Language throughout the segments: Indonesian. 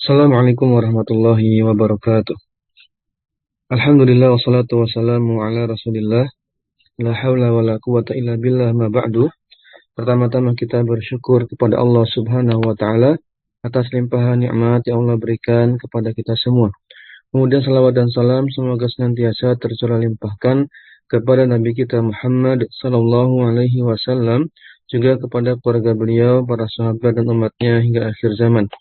Assalamualaikum warahmatullahi wabarakatuh. Alhamdulillah wassalatu wassalamu ala Rasulillah. La haula wala quwata illa billah ma ba'du. Pertama-tama kita bersyukur kepada Allah Subhanahu wa taala atas limpahan nikmat yang Allah berikan kepada kita semua. Kemudian salawat dan salam semoga senantiasa tercurah limpahkan kepada Nabi kita Muhammad sallallahu alaihi wasallam, juga kepada keluarga beliau, para sahabat dan umatnya hingga akhir zaman.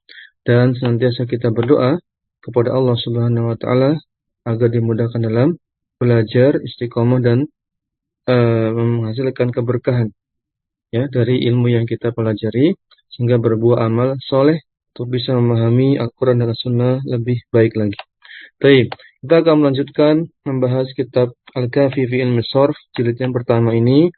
Dan senantiasa kita berdoa kepada Allah Subhanahu wa taala agar dimudahkan dalam belajar, istiqomah dan menghasilkan keberkahan ya dari ilmu yang kita pelajari, sehingga berbuah amal soleh untuk bisa memahami Al-Quran dan As-Sunnah lebih baik lagi. Baik, kita akan melanjutkan membahas kitab Al-Kafi fi Ilmi Sharf jilid yang pertama ini.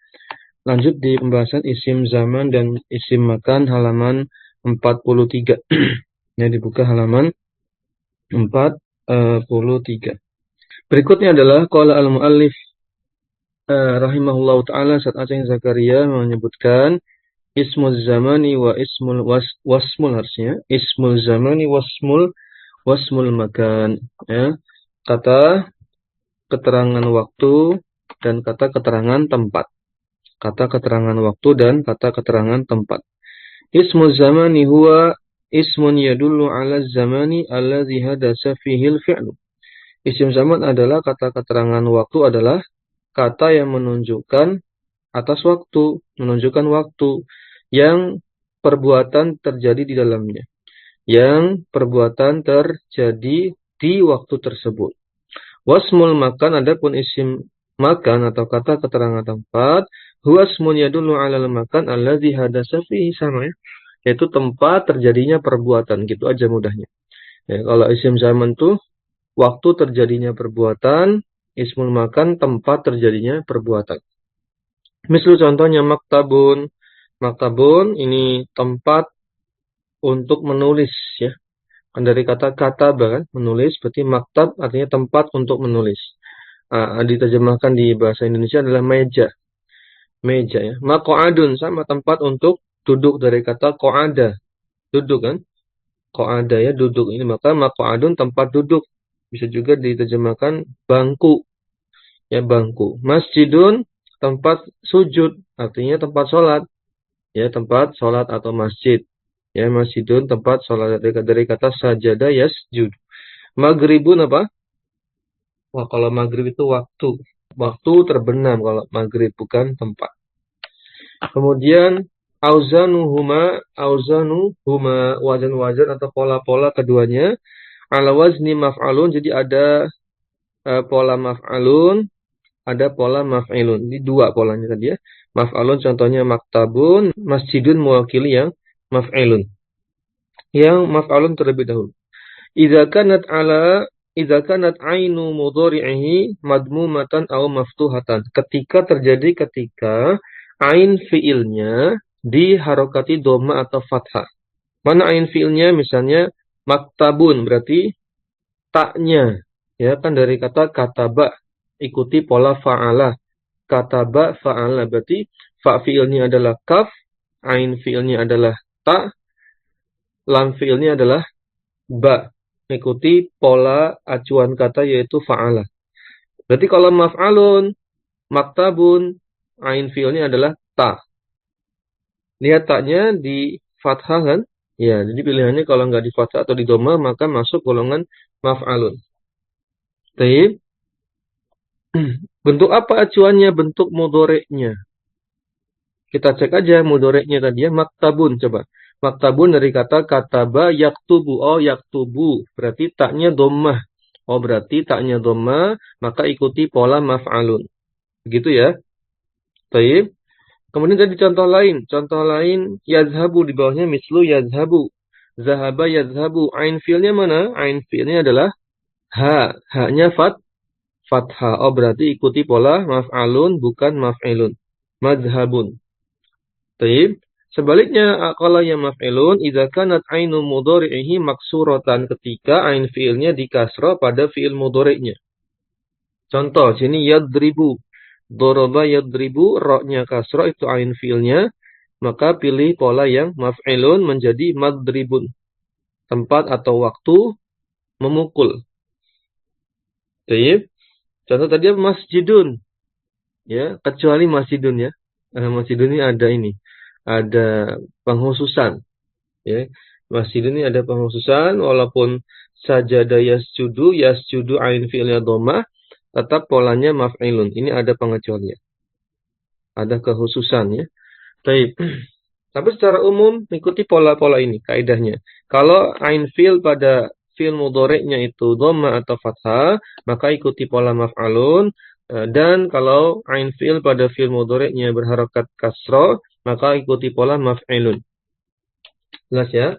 Lanjut di pembahasan isim zaman dan isim makan halaman 43. Ya, dibuka halaman 43. Berikutnya adalah qala al-muallif rahimahullahu taala, Ustaz Aceh Zakaria menyebutkan ismul zamani wa ismul wasmul, harusnya ismul zamani wasmul makan, ya, kata keterangan waktu dan kata keterangan tempat. Kata keterangan waktu dan kata keterangan tempat. Ismul zamani huwa ismun yadullu ala zamani alladhi hadasa fihil fi'lu. Isim zaman adalah kata keterangan waktu, adalah kata yang menunjukkan atas waktu, menunjukkan waktu yang perbuatan terjadi di dalamnya. Yang perbuatan terjadi di waktu tersebut. Wasmul makan, adapun isim makan atau kata keterangan tempat, huwa ismun yadullu ala makan alladhi hadasa fihi, sama ya, yaitu tempat terjadinya perbuatan, gitu aja mudahnya. Ya, kalau isim zaman tuh waktu terjadinya perbuatan, ismul makan tempat terjadinya perbuatan. Misal contohnya maktabun. Maktabun ini tempat untuk menulis ya. Kan dari kata kataba kan, menulis, berarti maktab artinya tempat untuk menulis. Diterjemahkan di bahasa Indonesia adalah meja. Meja ya. Maq'adun sama tempat untuk duduk, dari kata qa'ada, duduk kan. Qa'ada ya, duduk. Ini maka maq'adun tempat duduk. Bisa juga diterjemahkan bangku. Ya, bangku. Masjidun tempat sujud, artinya tempat sholat. Ya, tempat sholat atau masjid. Ya, masjidun tempat sholat, dari kata sajada yasjud. Maghribun apa? Wah, kalau maghrib itu waktu. Waktu terbenam kalau maghrib, bukan tempat. Kemudian auzanuhuma wazan-wazan atau pola-pola keduanya ala wazni maf'alun. Jadi ada pola maf'alun, ada pola maf'ilun. Ini dua polanya tadi ya. Maf'alun contohnya maktabun, masjidun mewakili yang maf'ilun. Yang maf'alun terlebih dahulu. Idza kanat ainu mudhari'ihi madmumatan aw maftuhatan. Ketika ain fiilnya diharokati dhamma atau fathah. Mana ain fiilnya? Misalnya maktabun berarti taknya, ya kan, dari kata kataba, ikuti pola fa'ala. Kataba fa'ala berarti fa fiilnya adalah kaf, ain fiilnya adalah ta, lam fiilnya adalah ba, ikuti pola acuan kata yaitu fa'ala. Berarti kalau maf'alun, maktabun, ain fiilnya adalah ta. Lihat taknya di fathah kan? Ya, jadi pilihannya kalau nggak di fathah atau di dhamma maka masuk golongan maf'alun. Baik. Bentuk apa acuannya? Bentuk mudhoreknya. Kita cek aja mudhoreknya tadi ya, maktabun, coba. Maktabun dari kata kataba yaktubu. Oh, yaktubu. Berarti taknya dhammah. Oh, berarti taknya dhammah, maka ikuti pola maf'alun. Begitu ya. Baik. Kemudian tadi contoh lain yazhabu, di bawahnya mislu yazhabu. Zahaba yazhabu. Ain fiilnya mana? Ain fiilnya adalah ha. Ha-nya fathah. Oh, berarti ikuti pola maf'alun bukan maf'ilun. Mazhabun. Baik. Sebaliknya kalau yang maf'ilun, idza kanat ainu mudhari'ihi maksuratan, ketika ain fiilnya dikasrah pada fiil mudhari'nya. Contoh sini yadribu. Doroba yadribu, roknya kasrah, itu ain fiilnya, maka pilih pola yang maf'ilun menjadi madribun. tempat atau waktu memukul. Baik. Contoh tadi masjidun, ya, kecuali masjidun ya. Masjidun ini ada penghususan, ya. Masjidun ini ada penghususan, walaupun sajada yasjudu ain fi'ilnya dhammah, tetap polanya maf'ilun. Ini ada pengecualian. Ada kekhususan ya. Baik. Tapi secara umum ikuti pola-pola ini kaidahnya. Kalau ain fi'il pada fi'il mudhari'nya itu dhamma atau fathah, maka ikuti pola maf'alun. Dan kalau ain fi'il pada fi'il mudhari'nya berharakat kasrah, maka ikuti pola maf'ilun. Jelas ya?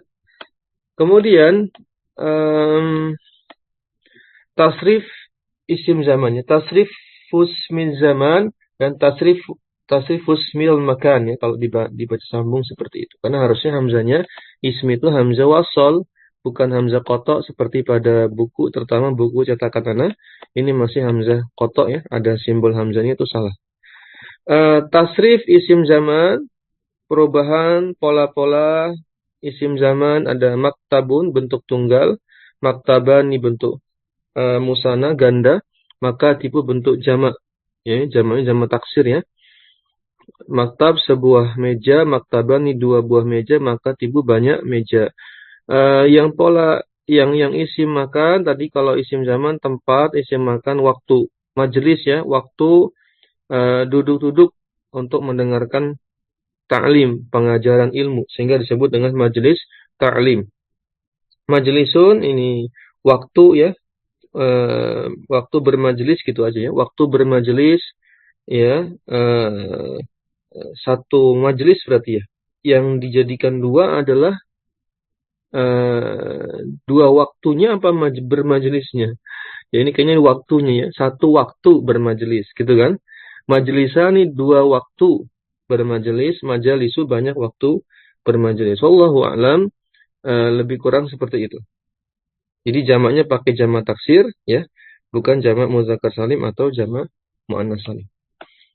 Kemudian tasrif isim zamannya, tasrif fusmil zaman dan tasrif fusmil makan ya, kalau dibaca sambung seperti itu. Karena harusnya hamzanya ismi itu hamzah wasol, bukan hamzah kotok seperti pada buku, terutama buku cetakan tanah. Ini masih hamzah kotok ya, ada simbol hamzahnya, itu salah. Tasrif isim zaman, perubahan pola-pola isim zaman, ada maktabun bentuk tunggal, maktabani bentuk musana ganda, maka tipu bentuk jamak ya, jamaknya jamak taksir ya. Maktab sebuah meja, maktabani dua buah meja, maka tipu banyak meja. Yang pola yang isim makan tadi, kalau isim zaman tempat, isim makan waktu, majelis ya, waktu duduk-duduk untuk mendengarkan ta'lim, pengajaran ilmu, sehingga disebut dengan majelis ta'lim. Majelisun ini waktu ya, waktu bermajelis gitu aja ya, waktu bermajelis ya, satu majelis berarti ya. Yang dijadikan dua adalah dua waktunya apa bermajelisnya. Ya ini kayaknya waktunya ya, satu waktu bermajelis gitu kan. Majelisani dua waktu bermajelis, majalisu banyak waktu bermajelis. Wallahu a'lam, lebih kurang seperti itu. Jadi jamaknya pakai jamak taksir ya, bukan jamak muzakkar salim atau jamak muannas salim.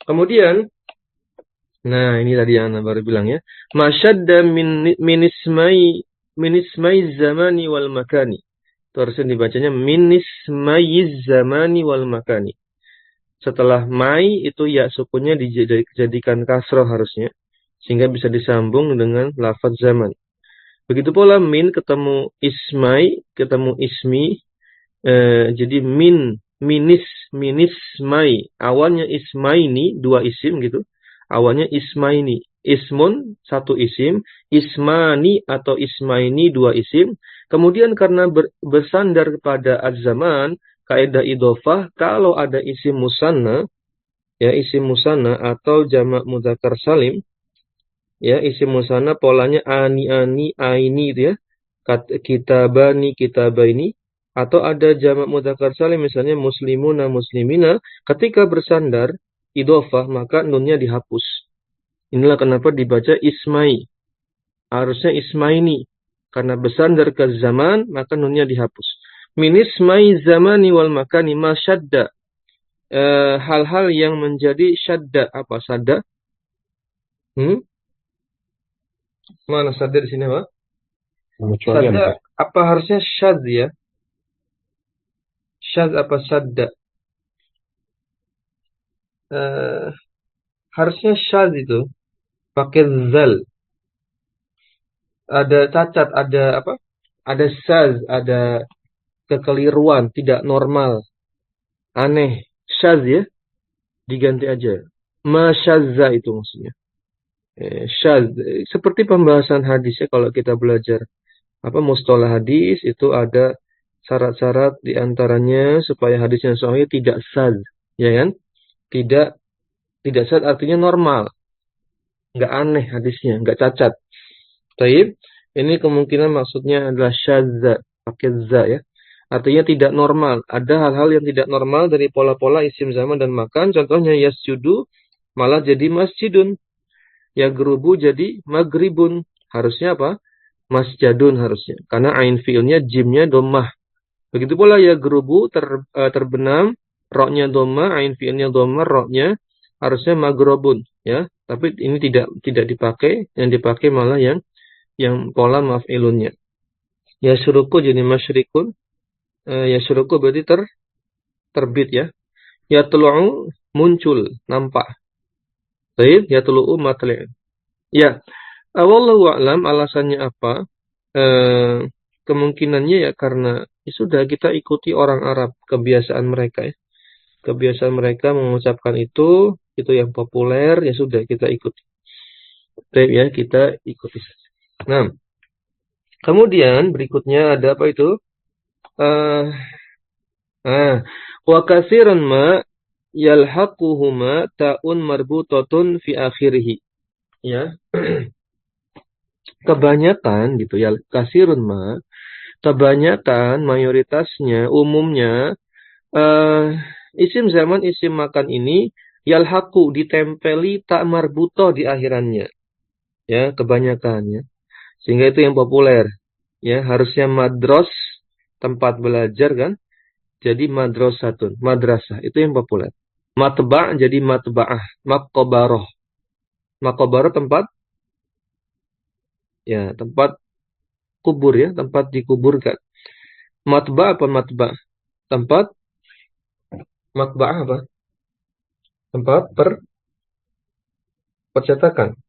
Kemudian, nah ini tadi yang Anda baru bilang ya, masyadda min ismai zamani wal makani. Itu harusnya dibacanya min ismai zamani wal makani. Setelah mai itu ya sukunnya dijadikan kasroh harusnya, sehingga bisa disambung dengan lafaz zaman. Begitu pula min ketemu ismai, ketemu ismi, jadi minis mai. Awalnya ismaini, dua isim gitu. Awalnya ismaini, ismun satu isim, ismani atau ismaini dua isim. Kemudian karena bersandar kepada az-zaman, kaidah idhofah, kalau ada isim musanna, ya isim musanna atau jamak mudzakkar salim, ya isim musanna polanya ani aini itu ya, kitabani kitabaini, atau ada jamak mudzakkar salim misalnya muslimuna muslimina, ketika bersandar idhofah maka nunnya dihapus. Inilah kenapa dibaca ismai, harusnya ismaini, karena bersandar ke zaman maka nunnya dihapus. Minismai zamani wal makani ma syadda, hal-hal yang menjadi syadda. Apa syadda? Mana syadda di sini, Pak? Syadda apa harusnya syadz ya? Syadz apa syadda? Harusnya syadz itu pakai zal. Ada cacat, ada apa? Ada syadz, ada kekeliruan, tidak normal, aneh, syadz ya, diganti aja masyazza, itu maksudnya syadz. Seperti pembahasan hadisnya, kalau kita belajar apa mustalah hadis, itu ada syarat-syarat diantaranya supaya hadisnya sahih tidak syadz, ya kan? Tidak syadz artinya normal, nggak aneh hadisnya, nggak cacat. Taib, ini kemungkinan maksudnya adalah syadza, pakai za ya. Artinya tidak normal. Ada hal-hal yang tidak normal dari pola-pola isim zaman dan makan. Contohnya yasjudu malah jadi masjidun. Yagrubu jadi magribun. Harusnya apa? Masjadun harusnya. Karena ain fi'ilnya jimnya dhammah. Begitu pula yagrubu terbenam, roknya dhammah, ain fi'ilnya dhammah, roknya harusnya magrobun ya. Tapi ini tidak dipakai, yang dipakai malah yang pola maf'ilunnya. Yasruku jadi masyrikun. Yasruku berarti terbit ya. Yatlu'u muncul, nampak. Baik, yatlu'u matli'. Ya, wallahu a'lam alasannya apa? Kemungkinannya ya karena sudah kita ikuti orang Arab, kebiasaan mereka ya. Kebiasaan mereka mengucapkan itu yang populer, ya sudah kita ikuti. Baik ya, kita ikuti saja. Nah, kemudian berikutnya ada apa itu? Eh, wa katsiran ma yalhaquhuma ta'un marbutatun fi akhirih. Ya, kebanyakan gitu ya, kasirun ma, kebanyakan mayoritasnya umumnya isim zaman isim makan ini yalhaqu ditempeli tak marbutoh di akhirannya. Ya, kebanyakan ya. Sehingga itu yang populer. Ya, harusnya madros tempat belajar kan? Jadi madrasatun, madrasah itu yang populer. Matba' jadi matba'ah, makobaroh. Makobaroh tempat ya, tempat kubur ya, tempat dikuburkan. Matba' apa matba'? Tempat matba'ah apa? Tempat percetakan.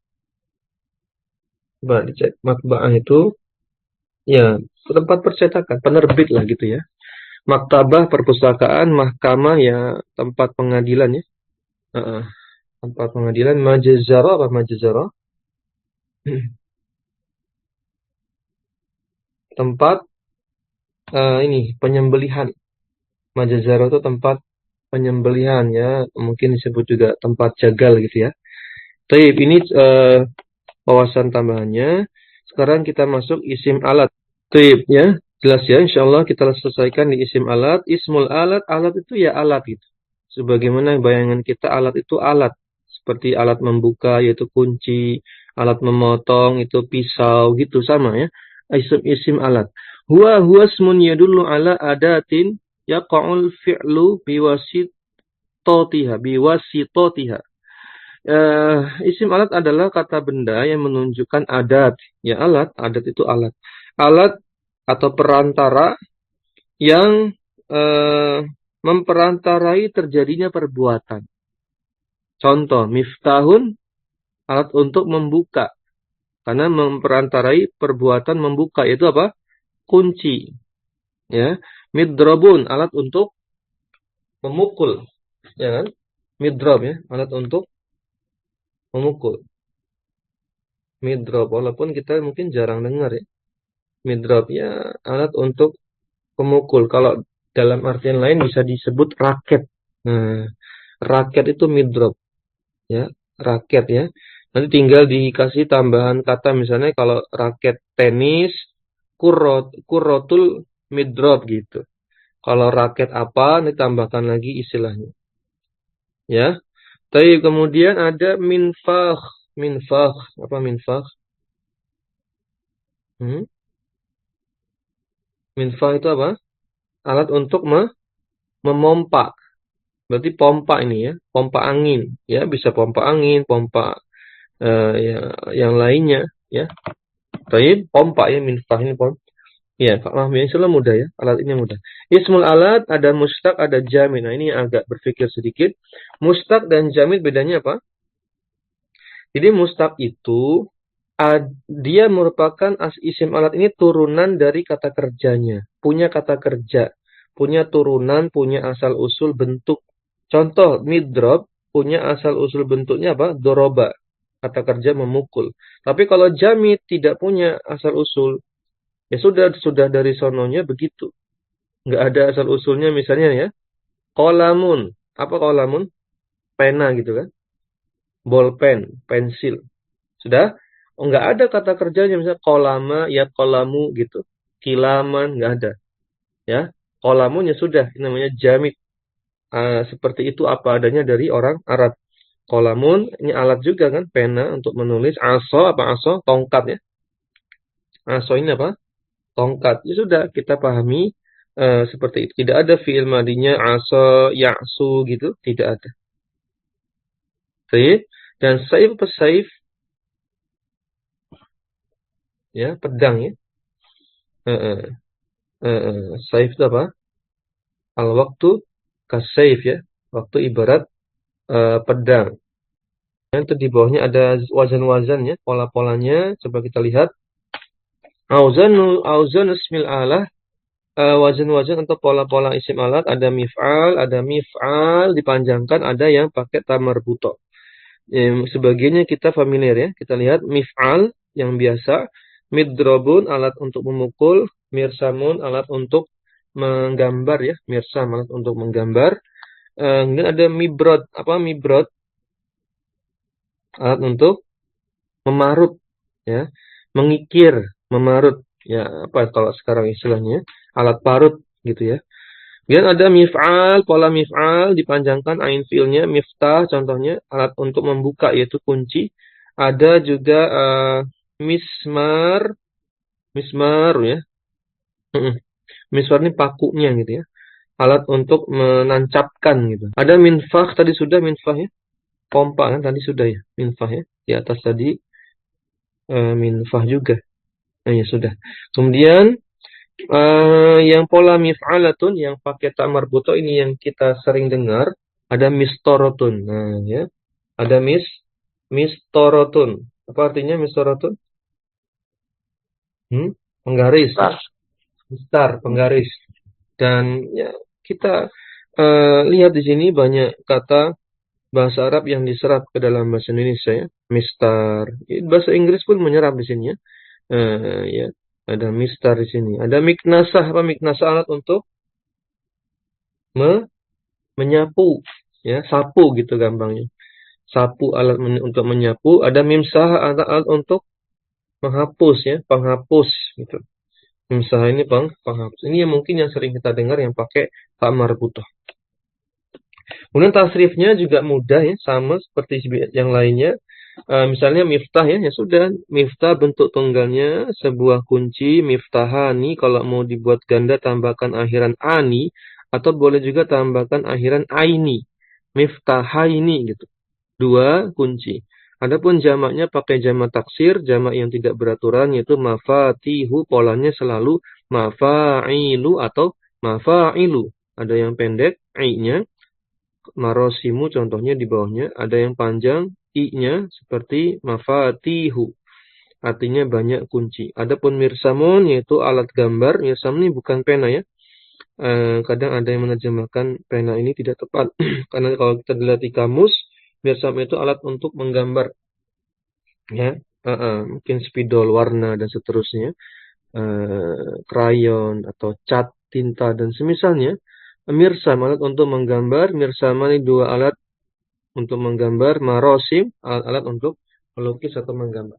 Coba dicek. Matba'ah itu ya, tempat percetakan, penerbit lah gitu ya. Maktabah, perpustakaan, mahkamah ya, tempat pengadilan ya. Heeh, tempat pengadilan, majazaro apa majazaro? Tempat ini penyembelihan. Majazaro itu tempat penyembelihan ya, mungkin disebut juga tempat jagal gitu ya. Taib ini wawasan tambahannya. Sekarang kita masuk isim alat. Taib ya, jelas ya. Insyaallah kita selesaikan di isim alat. Ismul alat, alat itu ya alat gitu. Sebagaimana bayangan kita alat itu alat. Seperti alat membuka yaitu kunci, alat memotong itu pisau gitu sama ya. Isim alat. Huwa ismun yadullu ala adatin yaqa'ul fi'lu biwasitotiha. Isim alat adalah kata benda yang menunjukkan adat. Ya adat itu alat. Alat atau perantara yang eh, memperantarai terjadinya perbuatan. Contoh, miftahun alat untuk membuka. Karena memperantarai perbuatan membuka itu apa? Kunci. Ya, midrabun alat untuk memukul. Ya kan? Midrab ya, alat untuk memukul. Midrab, walaupun kita mungkin jarang dengar ya. Midrab ya alat untuk pemukul. Kalau dalam artian lain bisa disebut raket. Nah, raket itu midrab ya, raket ya. Nanti tinggal dikasih tambahan kata misalnya kalau raket tenis kurrotul midrab gitu. Kalau raket apa ditambahkan lagi istilahnya. Ya. Tapi kemudian ada minfakh. Minfakh apa minfakh? Hmm? Minfakh itu apa? Alat untuk memompa. Berarti pompa ini ya, pompa angin ya, bisa pompa angin, pompa ya, yang lainnya ya. Tapi pompa ya minfah ini pompa. Ya, maaf ya, insya Allah mudah ya. Alat ini mudah. Ismul alat ada mustaq, ada jamid. Nah, ini agak berpikir sedikit. Mustaq dan jamid bedanya apa? Jadi mustaq itu dia merupakan isim alat ini turunan dari kata kerjanya. Punya kata kerja, punya turunan, punya asal usul bentuk. Contoh midrob punya asal usul bentuknya apa? Doroba. Kata kerja memukul. Tapi kalau jamid tidak punya asal usul, ya sudah dari sononya begitu. Nggak ada asal usulnya misalnya ya. Kolamun. Apa kolamun? Pena gitu kan. Bolpen, pensil. Sudah? Oh, nggak ada kata kerjanya misalnya kolama, ya kolamu gitu. Kilaman, nggak ada. Ya. Kolamun ya sudah, ini namanya jamid. Seperti itu apa adanya dari orang Arab. Kolamun, ini alat juga kan, pena untuk menulis. Aso, apa aso? Tongkat ya. Aso ini apa? Tongkat. Ya sudah, kita pahami seperti itu. Tidak ada fi'il madinya aso, ya'su gitu. Tidak ada. Baik. Dan saif apa saif? Ya, pedang ya. Eh, eh, saif itu apa? Al-waktu kasaif ya. Waktu ibarat pedang. Itu di bawahnya ada wazan-wazannya, pola-polanya. Coba kita lihat. Auzanu ismil alah, wazan-wazan atau pola-pola isim alat, ada mif'al dipanjangkan, ada yang pakai tamar buto. Sebagiannya kita familiar ya. Kita lihat mif'al yang biasa, midrobun alat untuk memukul, mirsamun alat untuk menggambar ya, mirsam alat untuk menggambar. Kemudian ada mibrod, apa mibrod? Alat untuk memarut ya, mengikir, memarut ya, apa kalau sekarang istilahnya? Alat parut gitu ya. Kemudian ada mif'al, pola mif'al dipanjangkan ain fi'ilnya, miftah contohnya alat untuk membuka yaitu kunci. Ada juga mismar, mismar ya. Mismar ini pakunya gitu ya. Alat untuk menancapkan gitu. Ada minfah tadi sudah minfah ya. Pompa kan tadi sudah ya, minfah ya. Di atas tadi minfah juga. Nah, ya sudah. Kemudian yang pola mif'alatun yang pakai ta marbuto ini yang kita sering dengar, ada mistorotun. Nah, ya. Ada mistorotun. Apa artinya mistorotun? Penggaris. Mistar, penggaris. Dan ya kita lihat di sini banyak kata bahasa Arab yang diserap ke dalam bahasa Indonesia ya. Mistar. Bahasa Inggris pun menyerap di sini ya. Ya, ada mistar di sini. Ada miknasah, apa miknasah alat untuk menyapu, ya, sapu gitu gampangnya. Sapu alat untuk menyapu. Ada mimsah alat untuk menghapus ya, penghapus gitu. Mimsah ini penghapus. Ini yang mungkin yang sering kita dengar yang pakai ta marbutoh. Kemudian tasrifnya juga mudah ya, sama seperti yang lainnya. Misalnya miftah ya sudah. Miftah bentuk tunggalnya sebuah kunci. Miftahani kalau mau dibuat ganda tambahkan akhiran ani. Atau boleh juga tambahkan akhiran aini. Miftahaini gitu. Dua kunci. Adapun jamaknya pakai jamak taksir. Jamak yang tidak beraturan yaitu mafatihu. Polanya selalu mafa'ilu atau mafa'ilu. Ada yang pendek, i-nya. Marosimu contohnya di bawahnya. Ada yang panjang, i-nya seperti mafatihu. Artinya banyak kunci. Adapun mirsamun yaitu alat gambar. Mirsamun ini bukan pena ya. Kadang ada yang menerjemahkan pena ini tidak tepat. Karena kalau kita lihat di kamus, mirsam itu alat untuk menggambar. Ya, mungkin spidol, warna, dan seterusnya. Krayon, atau cat, tinta, dan semisalnya. Mirsam, alat untuk menggambar. Mirsam ini dua alat untuk menggambar. Marosim, alat-alat untuk melukis atau menggambar.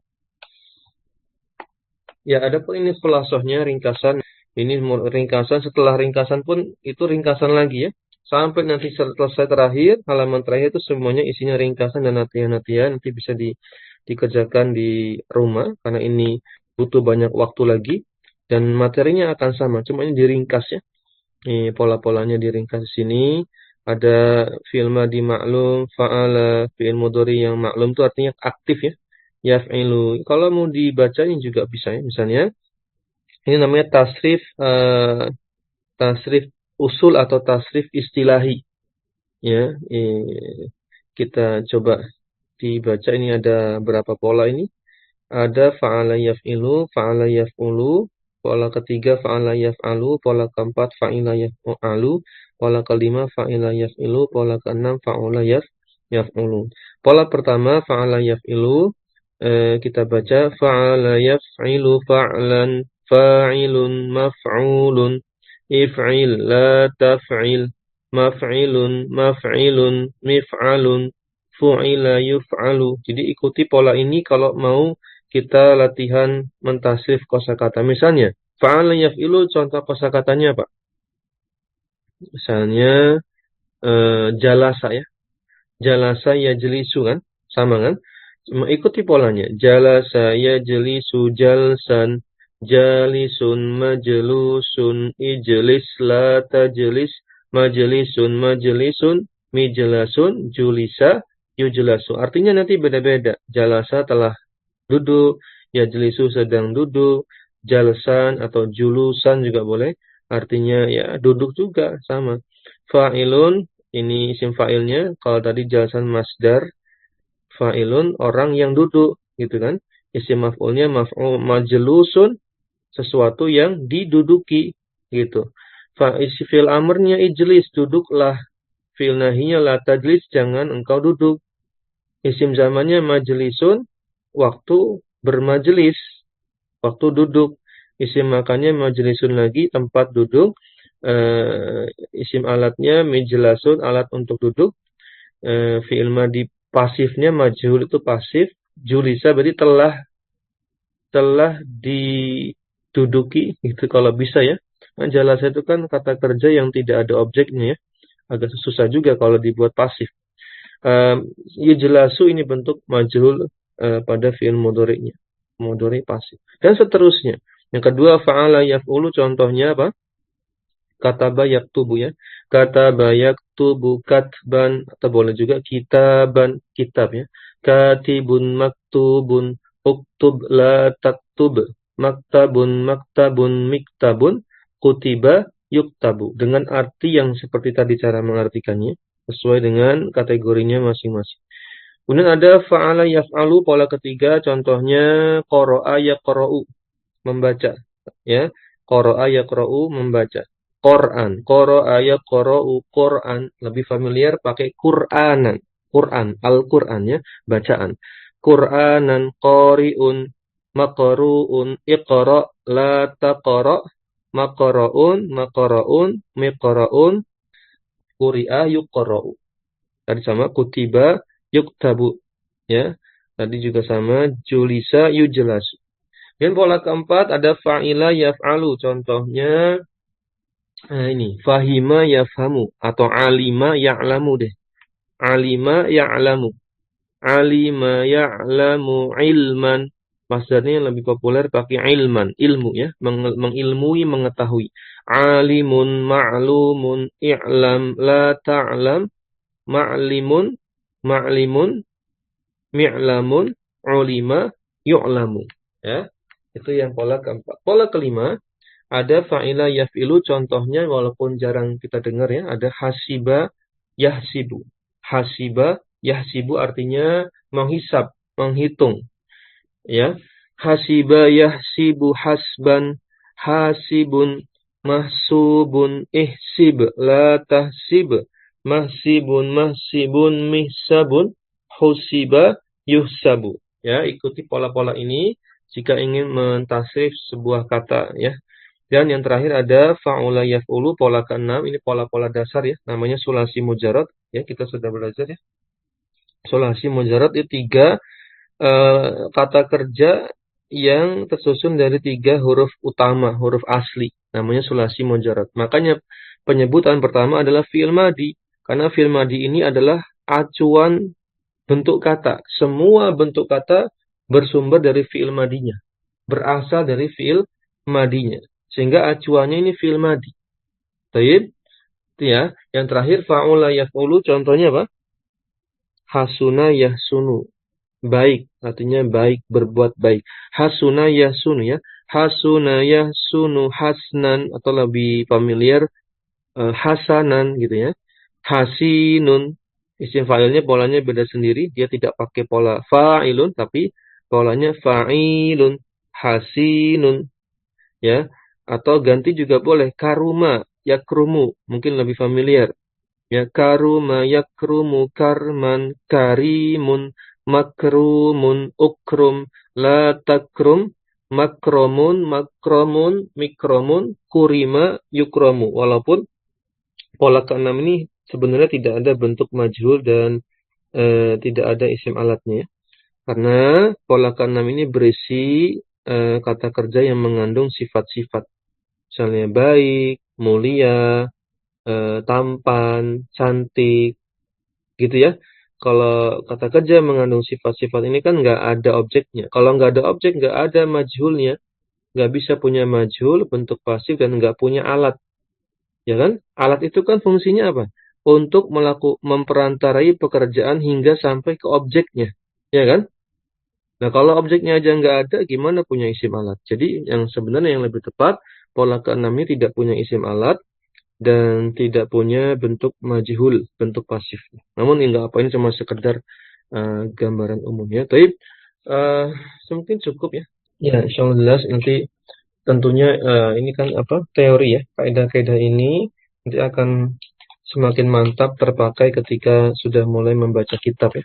Ya, ada pun ini khulasohnya, ringkasan. Ini ringkasan, setelah ringkasan pun itu ringkasan lagi ya. Sampai nanti selesai terakhir, halaman terakhir itu semuanya isinya ringkasan dan latihan-latihan. Nanti bisa dikerjakan di rumah, karena ini butuh banyak waktu lagi. Dan materinya akan sama, cuma ini diringkas ya. Ini pola-polanya diringkas di sini. Ada fi'il madi maklum, fa'ala, fi'il mudhari yang maklum itu artinya aktif ya. Yaf'ilu. Kalau mau dibaca ini juga bisa ya. Misalnya, ini namanya tasrif usul atau tasrif istilahi. Ya, kita coba dibaca, ini ada berapa pola ini? Ada fa'ala yaf'ilu, fa'ala yaf'ulu, pola ketiga fa'ala yaf'alu, pola keempat fa'ila yaf'alu, pola kelima fa'ila yaf'ilu, pola keenam fa'ula yaf'ulu. Pola pertama fa'ala yaf'ilu, kita baca fa'ala yaf'ilu fa'lan fa'ilun maf'ulun if'il la taf'il maf'ilun maf'ilun mif'alun fu'ila yuf'alu. Jadi ikuti pola ini kalau mau kita latihan mentasrif kosakata. Misalnya, fa'ala yaf'ilu contoh kosakatanya Pak. Misalnya jalasa ya. Jalasa yajlisu kan? Sama kan? Ikuti polanya. Jalasa yajlisu jalsan jalisun majlusun ijlis la tajlis majlisun majlisun mijlasun julisa yujlasu. Artinya nanti beda-beda. Jalasa telah duduk, yajlisu sedang duduk, jalsan atau julusan juga boleh. Artinya ya duduk juga sama. Fa'ilun ini isim fa'ilnya. Kalau tadi jalsan masdar, fa'ilun orang yang duduk gitu kan. Isim maf'ulnya maf'ul majlusun, sesuatu yang diduduki gitu. Isi fi'il amrnya ijlis, duduklah. Fi'il nahinya la tajlis, jangan engkau duduk. Isim zamannya majlisun, waktu bermajelis, waktu duduk. Isim makannya majlisun lagi, tempat duduk. Isim alatnya mijlasun, alat untuk duduk. Fi'il madi pasifnya majhul itu pasif. Julisa berarti telah diduduki itu kalau bisa ya. Nah, jalasa itu kan kata kerja yang tidak ada objeknya ya. Agak susah juga kalau dibuat pasif. Yujlasu ini bentuk majhul pada fi'il mudhari'nya. Mudhari pasif. Dan seterusnya. Yang kedua fa'ala yaf'ulu, contohnya apa? Kataba yaktubu ya. Kataba yaktubu katban, atau boleh juga kitaban, kitab ya. Katibun maktubun, uktub la taktub. Maktabun maktabun miktabun, kutiba yuktabu. Dengan arti yang seperti tadi cara mengartikannya, sesuai dengan kategorinya masing-masing. Kemudian ada fa'ala yaf'alu, pola ketiga, contohnya qara'a yaqra'u, membaca ya. Qara'a yaqra'u, membaca. Quran, qara'a yaqra'u, Quran, lebih familiar pakai Qur'anan. Quran, Al-Qur'an ya, bacaan. Qur'anan qari'un, maqru'un, iqra' la taqra', maqra'un, maqra'un, miqra'un, quri'a yuqra'u. Tadi sama kutiba yuktabu ya. Tadi juga sama julisa yujlas. Dan pola keempat ada fa'ila yaf'alu. Contohnya ini fahima yafhamu atau alima ya'lamu deh. Alima ya'lamu. Alima ya'lamu ilman. Masdarnya yang lebih populer pakai ilman, ilmu ya, mengilmui, mengetahui. Alimun ma'lumun i'lam la ta'lam. Ma'limun ma'limun mi'lamun ulima yu'lamu ya. Itu yang pola keempat. Pola kelima ada fa'ila yaf'ilu, contohnya walaupun jarang kita dengar ya, ada hasiba yahsibu. Hasiba yahsibu artinya menghisab, menghitung ya. Hasiba yahsibu hasban, hasibun mahsubun, ihsib la tahsib, mahsibun mahsibun mihsabun, husiba yuhsabu ya. Ikuti pola-pola ini jika ingin mentasrif sebuah kata ya. Dan yang terakhir ada fa'ula yaf'ulu, pola keenam, ini pola-pola dasar ya, namanya sulasi mujarad ya, kita sudah belajar ya. Sulasi mujarad itu tiga kata kerja yang tersusun dari tiga huruf utama, huruf asli, namanya sulasi mujarad. Makanya penyebutan pertama adalah fi'il madi, karena fi'il madi ini adalah acuan bentuk kata. Semua bentuk kata bersumber dari fi'il madinya, berasal dari fi'il madinya. Sehingga acuannya ini fi'il madi. Baik, ya. Yang terakhir fa'ula yaf'ulu, contohnya apa? Hasuna yahsunu. Baik, artinya baik, berbuat baik. Hasuna yahsunu ya. Hasuna yahsunu hasnan, atau lebih familiar hasanan gitu ya. Hasinun. Isim fa'ilnya polanya beda sendiri, dia tidak pakai pola fa'ilun tapi polanya fa'ilun. Hasinun ya. Atau ganti juga boleh, karuma yakrumu, mungkin lebih familiar ya. Karuma yakrumu karman, karimun makrumun, ukrum la takrum, makromun makromun mikromun, kurima yukromu. Walaupun pola keenam ini sebenarnya tidak ada bentuk majhul dan tidak ada isim alatnya ya. Karena pola keenam ini berisi kata kerja yang mengandung sifat-sifat. Misalnya baik, mulia, tampan, cantik, gitu ya. Kalau kata kerja mengandung sifat-sifat ini kan nggak ada objeknya. Kalau nggak ada objek, nggak ada majhulnya. Nggak bisa punya majhul, bentuk pasif, dan nggak punya alat. Ya kan? Alat itu kan fungsinya apa? Untuk memperantarai pekerjaan hingga sampai ke objeknya. Ya kan? Nah, kalau objeknya aja nggak ada, gimana punya isim alat? Jadi, yang sebenarnya yang lebih tepat, pola keenam ini tidak punya isim alat dan tidak punya bentuk majhul, bentuk pasif. Namun, nggak apa, ini cuma sekedar gambaran umumnya. Tapi, uh, mungkin cukup ya. Ya, insya Allah jelas. Nanti tentunya ini kan apa teori ya. Kaidah-kaidah ini nanti akan semakin mantap terpakai ketika sudah mulai membaca kitab ya.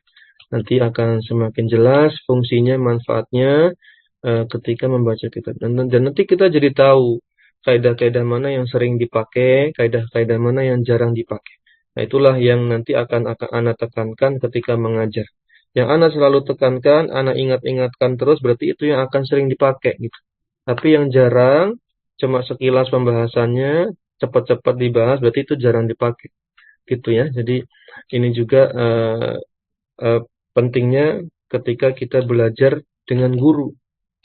Nanti akan semakin jelas fungsinya, manfaatnya ketika membaca kitab. Dan nanti kita jadi tahu kaidah-kaidah mana yang sering dipakai, kaidah-kaidah mana yang jarang dipakai. Nah, itulah yang nanti akan Ana tekankan ketika mengajar. Yang Ana selalu tekankan, Ana ingat-ingatkan terus, berarti itu yang akan sering dipakai gitu. Tapi yang jarang, cuma sekilas pembahasannya, cepat-cepat dibahas, berarti itu jarang dipakai gitu ya. Jadi ini juga eh, pentingnya ketika kita belajar dengan guru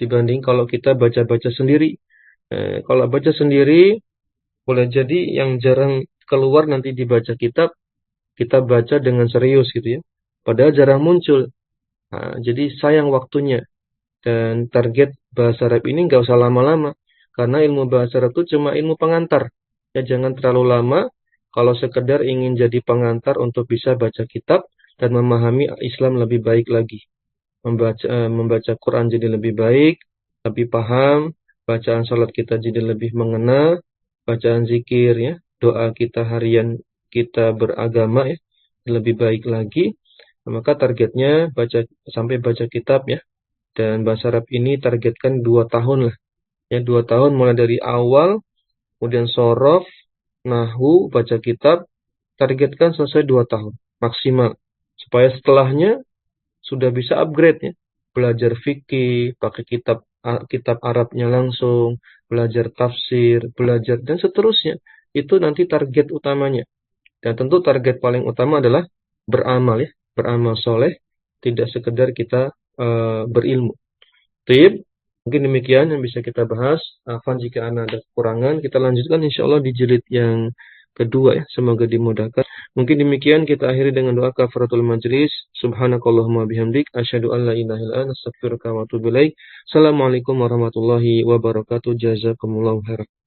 dibanding kalau kita baca-baca sendiri. Kalau baca sendiri boleh jadi yang jarang keluar nanti dibaca kitab, kita baca dengan serius gitu ya. Padahal jarang muncul. Nah, jadi sayang waktunya. Dan target bahasa Arab ini nggak usah lama-lama. Karena ilmu bahasa Arab itu cuma ilmu pengantar. Ya jangan terlalu lama kalau sekedar ingin jadi pengantar untuk bisa baca kitab dan memahami Islam lebih baik lagi. Membaca Quran jadi lebih baik, lebih paham, bacaan salat kita jadi lebih mengena, bacaan zikir ya, doa kita harian kita beragama ya, lebih baik lagi. Maka targetnya sampai baca kitab ya. Dan bahasa Arab ini targetkan 2 tahun lah. Ya, 2 tahun mulai dari awal, kemudian sorof, nahu, baca kitab, targetkan selesai 2 tahun maksimal. Supaya setelahnya sudah bisa upgrade ya. Belajar fikih, pakai kitab Arabnya langsung, belajar tafsir, belajar dan seterusnya. Itu nanti target utamanya. Dan tentu target paling utama adalah beramal ya, beramal soleh, tidak sekedar kita berilmu. Tip, mungkin demikian yang bisa kita bahas. Afan jika Anda ada kekurangan, kita lanjutkan insya Allah di jilid yang kedua ya. Semoga dimudahkan. Mungkin demikian kita akhiri dengan doa kafaratul majlis. Subhanakallahumma bihamdik. Asyhadu an la ilaha illa anta astaghfiruka wa atubu ilaik. Assalamualaikum warahmatullahi wabarakatuh. Jazakumullahu khairan.